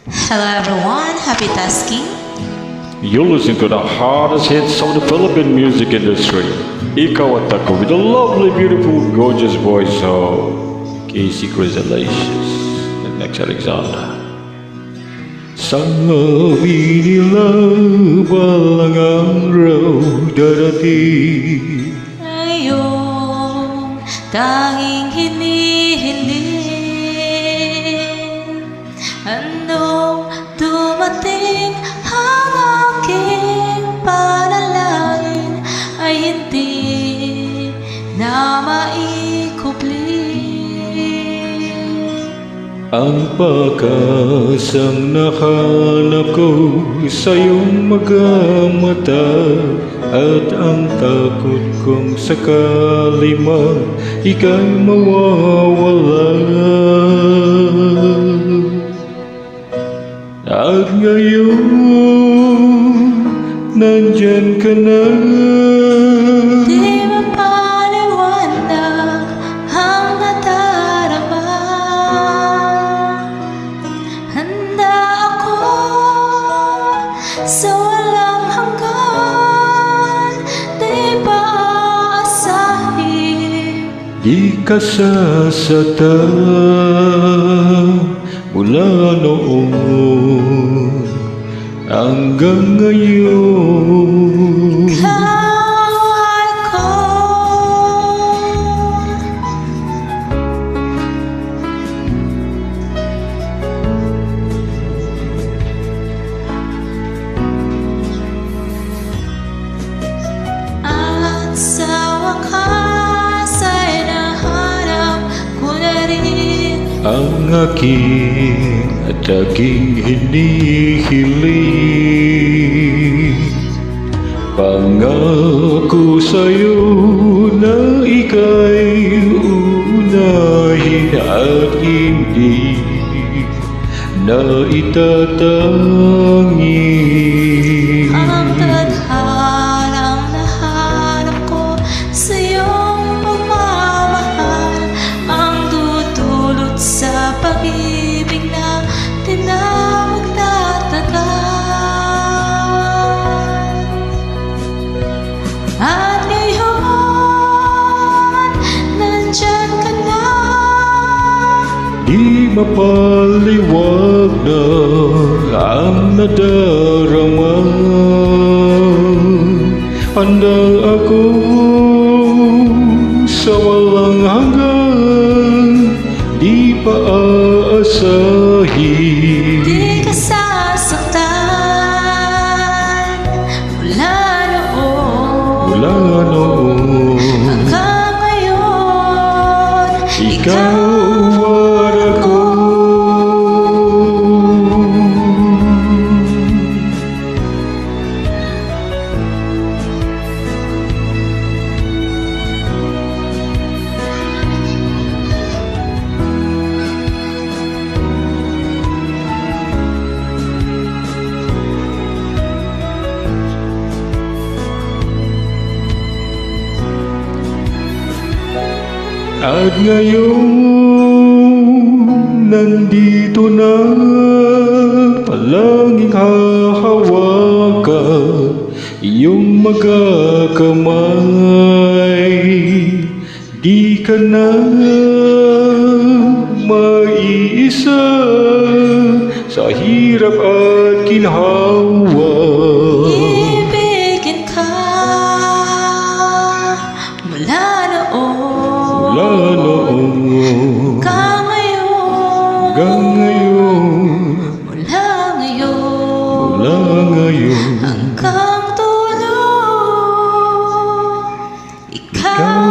Hello everyone, happy tasking. You're listening to the hardest hits of the Philippine music industry. Ikaw at ako with the lovely, beautiful, gorgeous voice of Casey Crisalacious and next Alexander. Sabi nila walang araw darating. Ngayong tanging hinihiling, anong dumating ang aking panalangin ay hindi na maikubli. Ang pag-asang nahanap ko sa iyong mga mata, at ang takot kong sakali man ika'y mawawala. At ngayon, nandyan ka na. Di mapaliwanag ang nadarama. Handa ako sa walang hanggan. Di ba aasahin? Di ka sasaktan mula noon hanggang ngayon. Kawal ko. At sa wakas ay nahanap ko na rin Ang aking at aking hinihiling, pangako sa'yo na ika'y unahin at hindi na itatangi. ang tadhanang nahanap ko sa iyong pagmamahal, ang dudulot sa pag-ibig na di na magtatagal. At ngayon, nandyan ka na. Di mapaliwag na ang nadarama. Handa ako sa walang hanggan, di pa aasahin. Di ka sasaktan mula noon Mula noon, hanggang ngayon. ikaw at ako. At ngayon, nandito na, palaging hahawakan iyong magkakamay. Di ka na maiisa sa hirap at ginhawa. Ibigin ka mula noon Mula noon hanggang ngayon. hanggang ngayon, Mula ngayon mula ngayon, hanggang dulo, ikaw ikaw